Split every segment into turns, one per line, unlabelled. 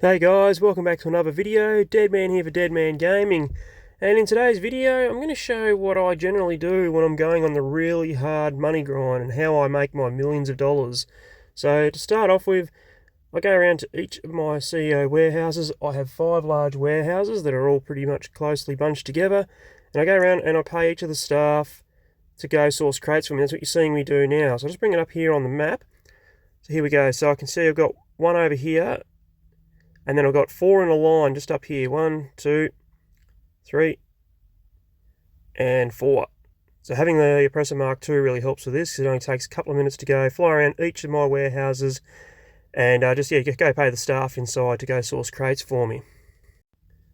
Hey guys, welcome back to another video. Deadman here for Deadman Gaming, and in today's video I'm going to show what I generally do when I'm going on the really hard money grind and how I make my millions of dollars. So to start off with, I go around to each of my CEO warehouses. I have 5 large warehouses that are all pretty much closely bunched together, and I go around and I pay each of the staff to go source crates for me. That's what you're seeing me do now. So I'll just bring it up here on the map. So here we go. So I can see I've got one over here, and then I've got 4 in a line just up here. 1, 2, 3, and 4. So having the Oppressor Mark II really helps with this. It only takes a couple of minutes to go, fly around each of my warehouses, and go pay the staff inside to go source crates for me.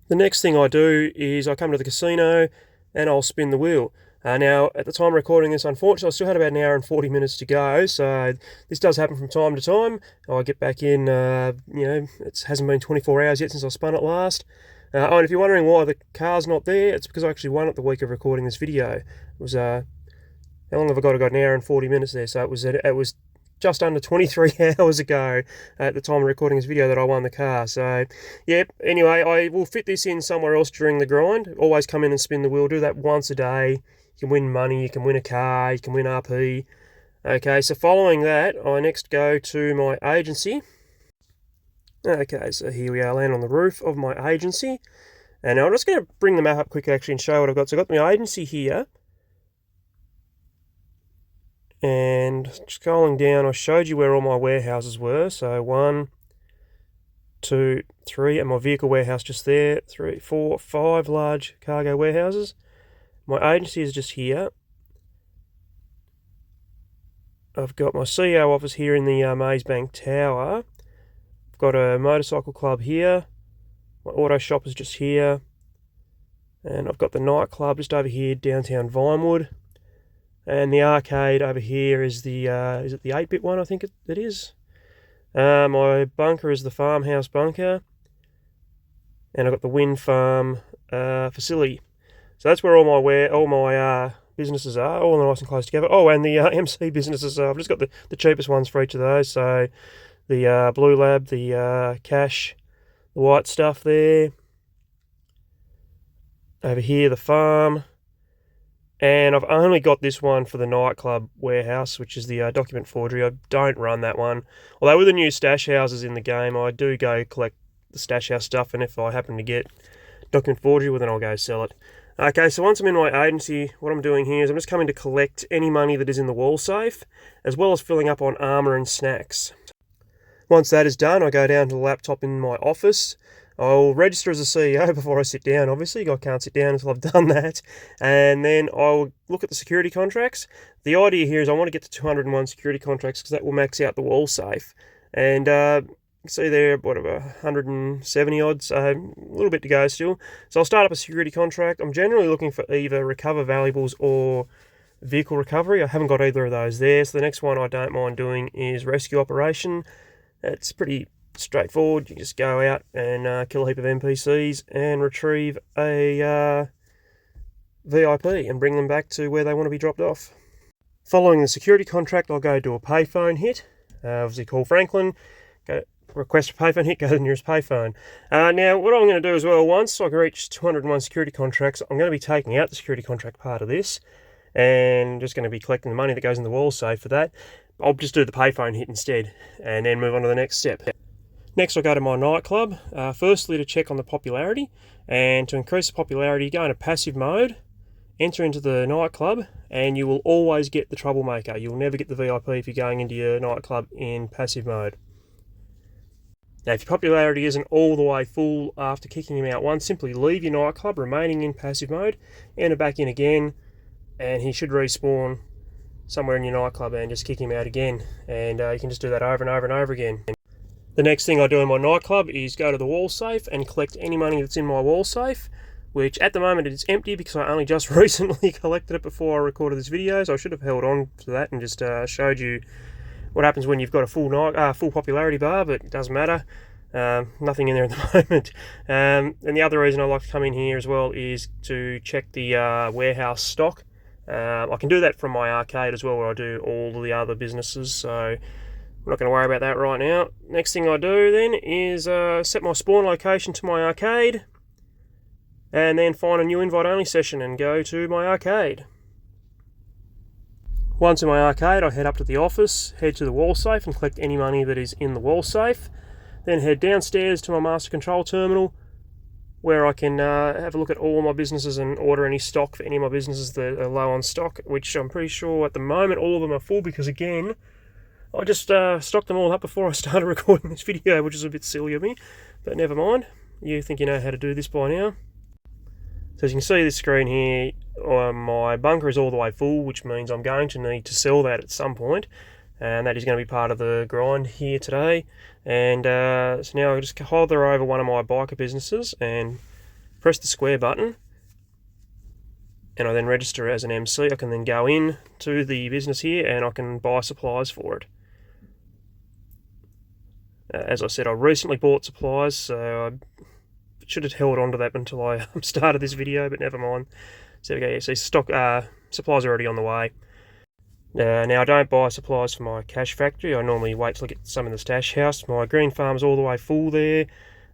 The next thing I do is I come to the casino and I'll spin the wheel. Now, at the time of recording this, unfortunately, I still had about an hour and 40 minutes to go, so this does happen from time to time. I get back in, it hasn't been 24 hours yet since I spun it last. And if you're wondering why the car's not there, it's because I actually won it the week of recording this video. It was, how long have I got? I got an hour and 40 minutes there, so it was just under 23 hours ago at the time of recording this video that I won the car. So, yep, anyway, I will fit this in somewhere else during the grind. Always come in and spin the wheel. Do that once a day. You can win money, you can win a car, you can win RP. Okay, so following that, I next go to my agency. Okay, so here we are, land on the roof of my agency. And now I'm just going to bring the map up quickly actually and show what I've got. So I've got my agency here. And scrolling down, I showed you where all my warehouses were. So 1, 2, 3, and my vehicle warehouse just there. 3, 4, 5 large cargo warehouses. My agency is just here. I've got my CEO office here in the Maze Bank Tower. I've got a motorcycle club here. My auto shop is just here. And I've got the nightclub just over here, downtown Vinewood. And the arcade over here is the, is it the 8-bit one, I think it is. My bunker is the farmhouse bunker. And I've got the wind farm facility. So that's where all my businesses are, all nice and close together. Oh, and the MC businesses, I've just got the cheapest ones for each of those. So the Blue Lab, the Cash, the white stuff there. Over here, the farm. And I've only got this one for the nightclub warehouse, which is the document forgery. I don't run that one. Although with the new stash houses in the game, I do go collect the stash house stuff, and if I happen to get document forgery, well, then I'll go sell it. Okay, so once I'm in my agency, what I'm doing here is I'm just coming to collect any money that is in the wall safe, as well as filling up on armour and snacks. Once that is done, I go down to the laptop in my office. I'll register as a CEO before I sit down, obviously. I can't sit down until I've done that. And then I'll look at the security contracts. The idea here is I want to get to 201 security contracts because that will max out the wall safe. And you can see there, whatever, 170 odd, so a little bit to go still. So I'll start up a security contract. I'm generally looking for either recover valuables or vehicle recovery. I haven't got either of those there. So the next one I don't mind doing is rescue operation. It's pretty straightforward. You just go out and kill a heap of NPCs and retrieve a VIP and bring them back to where they want to be dropped off. Following the security contract, I'll go do a payphone hit. Obviously call Franklin, go request a payphone hit, go to the nearest payphone. Now, what I'm going to do as well, once I reach 201 security contracts, I'm going to be taking out the security contract part of this and just going to be collecting the money that goes in the wall safe for that. I'll just do the payphone hit instead and then move on to the next step. Next, I'll go to my nightclub, firstly to check on the popularity, and to increase the popularity, go into passive mode, enter into the nightclub, and you will always get the troublemaker. You'll never get the VIP if you're going into your nightclub in passive mode. Now, if your popularity isn't all the way full after kicking him out once, simply leave your nightclub, remaining in passive mode, enter back in again, and he should respawn somewhere in your nightclub and just kick him out again. And you can just do that over and over and over again. The next thing I do in my nightclub is go to the wall safe and collect any money that's in my wall safe, which at the moment is empty because I only just recently collected it before I recorded this video, so I should have held on to that and just showed you what happens when you've got a full popularity bar, but it doesn't matter. Nothing in there at the moment. And the other reason I like to come in here as well is to check the warehouse stock. I can do that from my arcade as well, where I do all the other businesses. So I'm not going to worry about that right now. Next thing I do then is set my spawn location to my arcade, and then find a new invite-only session and go to my arcade. Once in my arcade, I head up to the office, head to the wall safe and collect any money that is in the wall safe. Then head downstairs to my master control terminal, where I can have a look at all my businesses and order any stock for any of my businesses that are low on stock, which I'm pretty sure at the moment all of them are full because, again, I just stocked them all up before I started recording this video, which is a bit silly of me, but never mind. You think you know how to do this by now. So as you can see this screen here, my bunker is all the way full, which means I'm going to need to sell that at some point, and that is going to be part of the grind here today. And so now I just hover over one of my biker businesses and press the square button, and I then register as an MC. I can then go in to the business here and I can buy supplies for it. As I said, I recently bought supplies, so I should have held on to that until I started this video, but never mind. So there we go. You see, supplies are already on the way. Now I don't buy supplies for my cash factory. I normally wait till I get some in the stash house. My green farm's all the way full there.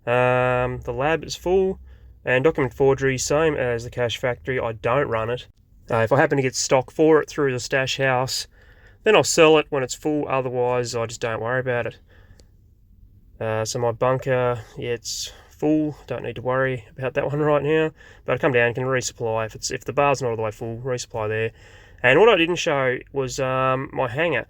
The lab is full, and document forgery, same as the cash factory. I don't run it. If I happen to get stock for it through the stash house, then I'll sell it when it's full. Otherwise, I just don't worry about it. So my bunker, yeah, it's full. Don't need to worry about that one right now. But I come down and can resupply if the bar's not all the way full. Resupply there. And what I didn't show was my hangar.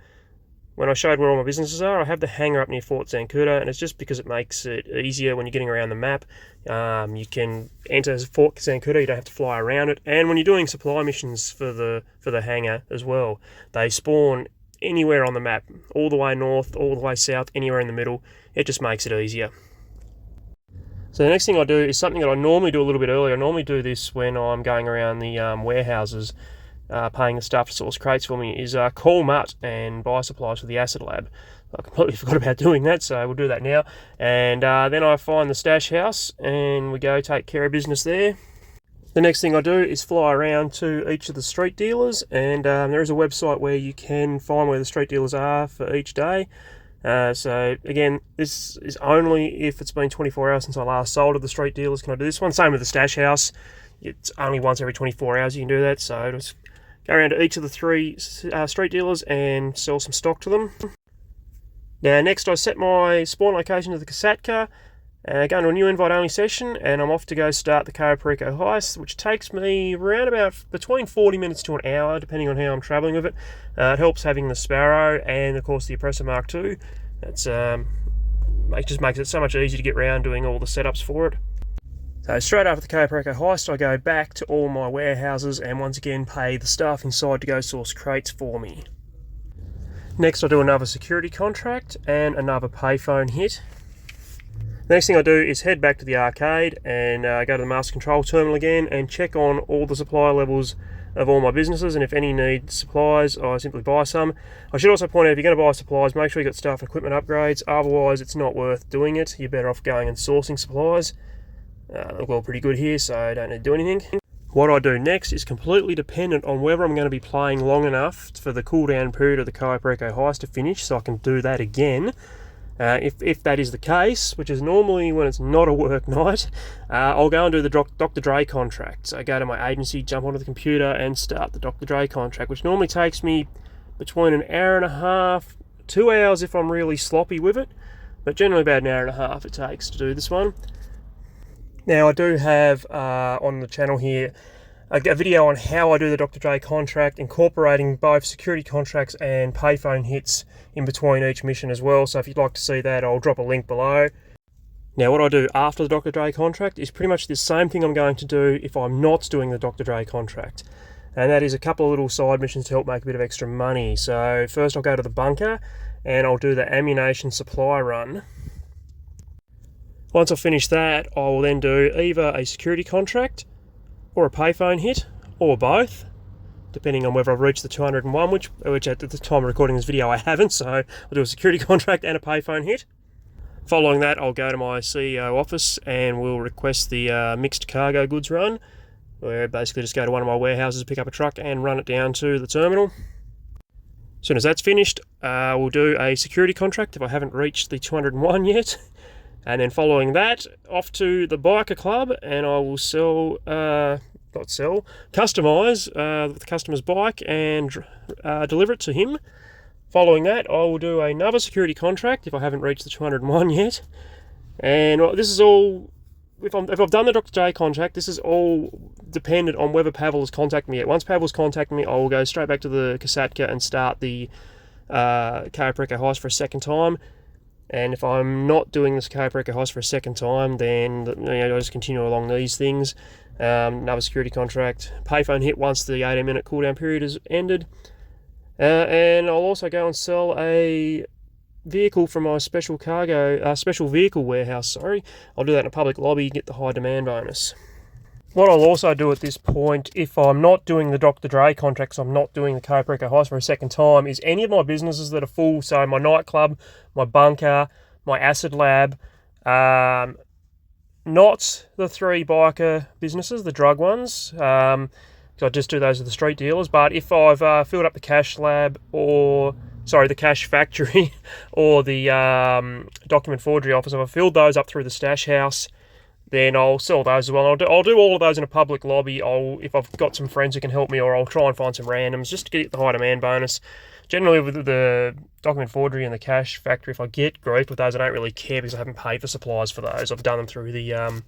When I showed where all my businesses are, I have the hangar up near Fort Zancudo, and it's just because it makes it easier when you're getting around the map. You can enter Fort Zancudo, you don't have to fly around it. And when you're doing supply missions for the hangar as well, they spawn anywhere on the map, all the way north, all the way south, anywhere in the middle. It just makes it easier. So the next thing I do is something that I normally do a little bit earlier. I normally do this when I'm going around the warehouses, paying the staff to source crates for me, is call Mutt and buy supplies for the acid lab. I completely forgot about doing that, so we'll do that now. And then I find the stash house and we go take care of business there. The next thing I do is fly around to each of the street dealers, and there is a website where you can find where the street dealers are for each day. So again, this is only if it's been 24 hours since I last sold at the street dealers can I do this one. Same with the stash house. It's only once every 24 hours you can do that. So just go around to each of the three street dealers and sell some stock to them. Now next I set my spawn location to the Kasatka, go into a new invite-only session, and I'm off to go start the Cayo Perico heist, which takes me around about between 40 minutes to an hour, depending on how I'm travelling with it. It helps having the Sparrow and, of course, the Oppressor Mark II. It just makes it so much easier to get around doing all the setups for it. So straight after the Cayo Perico heist, I go back to all my warehouses and once again pay the staff inside to go source crates for me. Next I do another security contract and another payphone hit. The next thing I do is head back to the arcade and go to the master control terminal again and check on all the supply levels of all my businesses, and if any need supplies, I simply buy some. I should also point out, if you're going to buy supplies, make sure you've got staff and equipment upgrades, otherwise it's not worth doing it. You're better off going and sourcing supplies. Look all pretty good here, so I don't need to do anything. What I do next is completely dependent on whether I'm going to be playing long enough for the cooldown period of the Cayo Perico heist to finish, so I can do that again. If that is the case, which is normally when it's not a work night, I'll go and do the Dr. Dre contract. So I go to my agency, jump onto the computer and start the Dr. Dre contract, which normally takes me between an hour and a half, 2 hours if I'm really sloppy with it, but generally about an hour and a half it takes to do this one. Now I do have on the channel here a video on how I do the Dr. Dre contract, incorporating both security contracts and payphone hits in between each mission as well. So if you'd like to see that, I'll drop a link below. Now what I do after the Dr. Dre contract is pretty much the same thing I'm going to do if I'm not doing the Dr. Dre contract. And that is a couple of little side missions to help make a bit of extra money. So first I'll go to the bunker and I'll do the ammunition supply run. Once I've finished that, I will then do either a security contract or a payphone hit, or both, depending on whether I've reached the 201, which at the time of recording this video I haven't, so I'll do a security contract and a payphone hit. Following that, I'll go to my CEO office and we'll request the mixed cargo goods run, where I basically just go to one of my warehouses, pick up a truck and run it down to the terminal. As soon as that's finished, we'll do a security contract if I haven't reached the 201 yet. And then following that, off to the biker club, and I will customise the customer's bike and deliver it to him. Following that, I will do another security contract if I haven't reached the 201 yet. And this is all, if I've done the Dr. J contract, this is all dependent on whether Pavel has contacted me yet. Once Pavel's contacted me, I will go straight back to the Kasatka and start the Kayapreka heist for a second time. And if I'm not doing this Kayapreka heist for a second time, then I just continue along these things. Another security contract, payphone hit once the 18-minute cooldown period is ended. And I'll also go and sell a vehicle from my special vehicle warehouse. Sorry, I'll do that in a public lobby, get the high demand bonus. What I'll also do at this point, if I'm not doing the Dr. Dre contracts, I'm not doing the Kayapreka heist for a second time, is any of my businesses that are full, so my nightclub, my bunker, my acid lab, not the 3 biker businesses, the drug ones, because I just do those with the street dealers, but if I've filled up the cash lab the cash factory or the document forgery office, if I've filled those up through the stash house, then I'll sell those as well. I'll do all of those in a public lobby. If I've got some friends who can help me, or I'll try and find some randoms just to get the high demand bonus. Generally with the document forgery and the cash factory, if I get griefed with those, I don't really care because I haven't paid for supplies for those. I've done them through the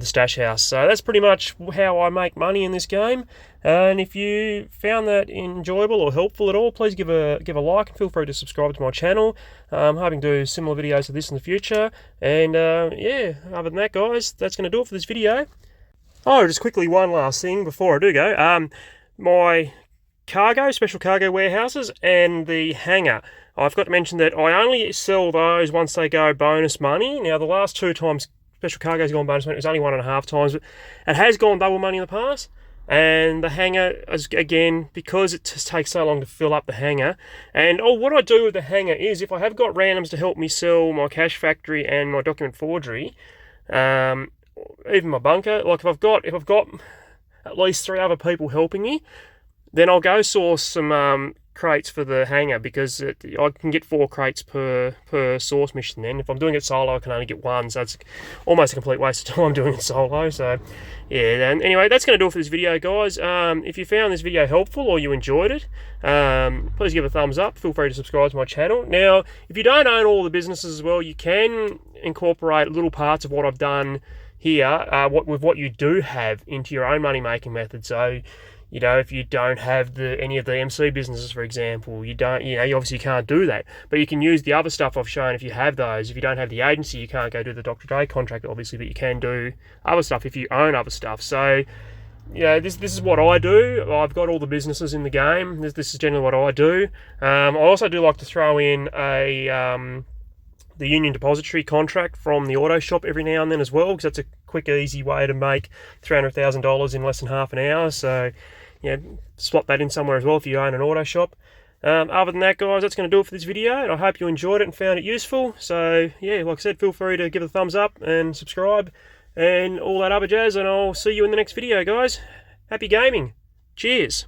stash house. So that's pretty much how I make money in this game. And if you found that enjoyable or helpful at all, please give a like and feel free to subscribe to my channel. I'm hoping to do similar videos to this in the future. And yeah, other than that, guys, that's going to do it for this video. Oh, just quickly, one last thing before I do go. My special cargo warehouses and the hangar. I've got to mention that I only sell those once they go bonus money. Now, the last 2 times special cargo's gone bonus money, it was only 1.5 times, but it has gone double money in the past. And the hangar, again, because it just takes so long to fill up the hangar. And what I do with the hangar is, if I have got randoms to help me sell my cash factory and my document forgery, even my bunker, like if I've got at least 3 other people helping me, then I'll go source some crates for the hangar, because I can get 4 crates per source mission. Then if I'm doing it solo, I can only get 1, so it's almost a complete waste of time doing it solo. So yeah, and anyway, that's going to do it for this video, guys. If you found this video helpful or you enjoyed it, please give a thumbs up. Feel free to subscribe to my channel. Now, if you don't own all the businesses as well, you can incorporate little parts of what I've done here with what you do have into your own money making method. So, you know, if you don't have any of the MC businesses, for example, you obviously can't do that. But you can use the other stuff I've shown if you have those. If you don't have the agency, you can't go do the Dr. Dre contract, obviously, but you can do other stuff if you own other stuff. So, you know, this is what I do. I've got all the businesses in the game. This is generally what I do. I also do like to throw in the Union Depository contract from the auto shop every now and then as well, because that's a quick, easy way to make $300,000 in less than half an hour. So, yeah, slot that in somewhere as well if you own an auto shop. Other than that, guys, that's going to do it for this video, and I hope you enjoyed it and found it useful. So, yeah, like I said, feel free to give it a thumbs up and subscribe and all that other jazz, and I'll see you in the next video, guys. Happy gaming. Cheers.